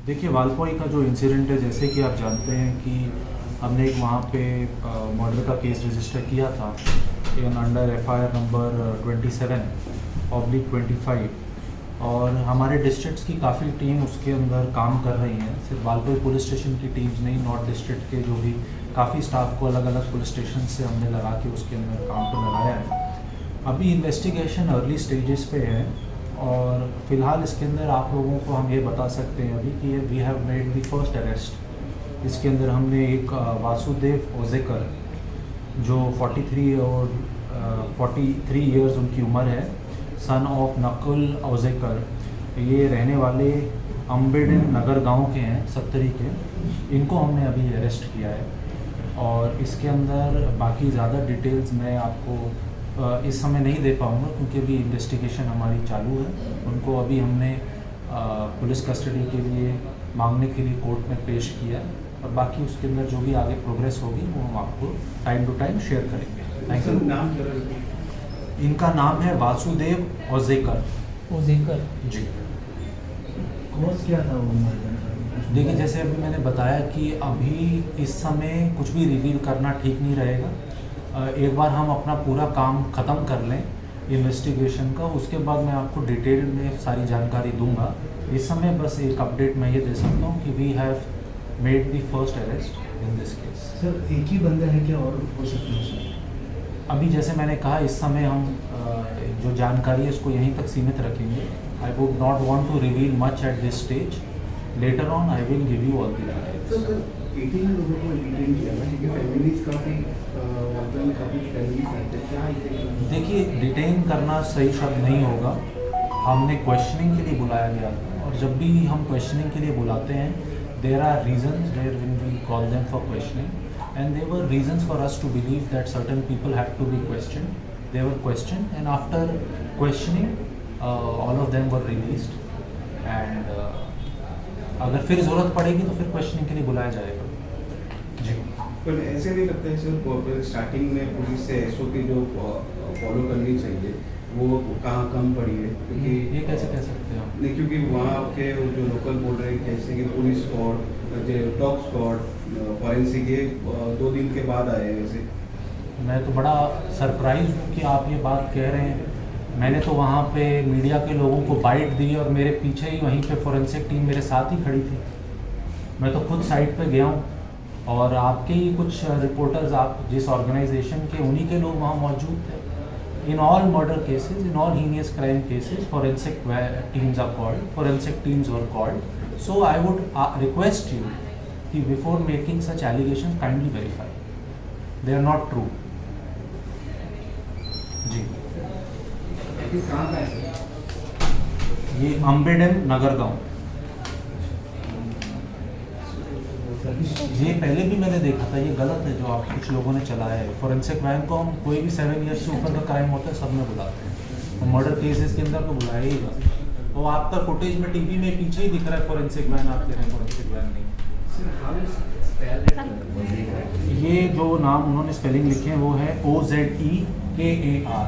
देखिए वालपॉई का जो इंसिडेंट है, जैसे कि आप जानते हैं कि हमने एक वहाँ पे मर्डर का केस रजिस्टर किया था इन अंडर FIR नंबर 27/25, और हमारे डिस्ट्रिक्ट्स की काफ़ी टीम उसके अंदर काम कर रही हैं। सिर्फ वालपॉई पुलिस स्टेशन की टीम्स नहीं, नॉर्थ डिस्ट्रिक्ट के जो भी काफ़ी स्टाफ को अलग अलग पुलिस स्टेशन से हमने लगा के उसके अंदर काम पर लगाया है। अभी इन्वेस्टिगेशन अर्ली स्टेजेस पे है, और फिलहाल इसके अंदर आप लोगों को हम ये बता सकते हैं अभी कि we have made the first arrest. इसके अंदर हमने एक वासुदेव ओजेकर, जो 43 इयर्स उनकी उम्र है, सन ऑफ नकुल ओजेकर, ये रहने वाले अम्बेडन नगर गांव के हैं, सत्तरी के। इनको हमने अभी अरेस्ट किया है, और इसके अंदर बाकी ज़्यादा डिटेल्स मैं आपको इस समय नहीं दे पाऊँगा, क्योंकि अभी इन्वेस्टिगेशन हमारी चालू है। उनको अभी हमने पुलिस कस्टडी के लिए मांगने के लिए कोर्ट में पेश किया है, और बाकी उसके अंदर जो भी आगे प्रोग्रेस होगी वो हम आपको टाइम टू टाइम शेयर करेंगे। Thank you. नाम इनका नाम है वासुदेव ओजेकर। ओजेकर जी। कोर्स क्या था वो मर्डर? देखिए, जैसे अभी मैंने बताया कि अभी इस समय कुछ भी रिवील करना ठीक नहीं रहेगा। एक बार हम अपना पूरा काम ख़त्म कर लें इन्वेस्टिगेशन का, उसके बाद मैं आपको डिटेल में सारी जानकारी दूंगा। इस समय बस एक अपडेट मैं ये दे सकता हूँ कि we have made the first arrest in this case. Sir एक ही बंदा है क्या और हो सकते हैं सर? अभी जैसे मैंने कहा, इस समय हम जो जानकारी है उसको यहीं तक सीमित रखेंगे। I would not want to reveal much at this stage. Later on I will give you all the details. 18 लोगों को डिटेन किया ना, क्योंकि फैमिलीज काफ़ी फैमिलीज आते हैं, क्या इसे देखिए, डिटेन करना सही शब्द नहीं होगा। हमने क्वेश्चनिंग के लिए बुलाया गया था, और जब भी हम क्वेश्चनिंग के लिए बुलाते हैं, there are reasons where when we call them for questioning, and there were reasons for us to believe that certain people had to be questioned. They were questioned, and after questioning all of them were released, and अगर फिर ज़रूरत पड़ेगी तो फिर questioning के लिए बुलाया जाएगा। जी। पर ऐसे नहीं लगता है सर, स्टार्टिंग में पुलिस से SOP जो फॉलो करनी चाहिए वो कहाँ कम पड़ी है? क्योंकि ये कैसे कह सकते हैं आप? नहीं, क्योंकि वहाँ के जो लोकल बोल रहे हैं कैसे कि police squad, dog squad, forensic ये 2 दिन के बाद आए हैं वैसे। मैं तो बड़ा सरप्राइज हूँ कि आप ये बात कह रहे हैं। मैंने तो वहाँ पे मीडिया के लोगों को बाइट दी, और मेरे पीछे ही वहीं पे फॉरेंसिक टीम मेरे साथ ही खड़ी थी। मैं तो खुद साइट पे गया हूँ, और आपके ही कुछ रिपोर्टर्स, आप जिस ऑर्गेनाइजेशन के, उन्हीं के लोग वहाँ मौजूद थे। In all murder cases, in all heinous crime cases, forensic teams are called, forensic teams were called. So I would request you कि before making such allegations, kindly verify. They are not true. जी। कहाँ का है sir? ये अम्बेडन नगर गांव। ये पहले भी मैंने देखा था, ये गलत है जो आप कुछ लोगों ने चलाया है। फॉरेंसिक वैन को हम कोई भी 7 ईयर्स से ऊपर का क्राइम होता है सब में बुलाते हैं, तो मर्डर केसेस के अंदर तो बुलाया ही जाता। वो आपका फुटेज में टीवी में पीछे ही दिख रहा है फॉरेंसिक वैन, आप कह रहे हैं फॉरेंसिक वैन नहीं। ये जो नाम उन्होंने स्पेलिंग लिखे हैं वो है OZEKAR।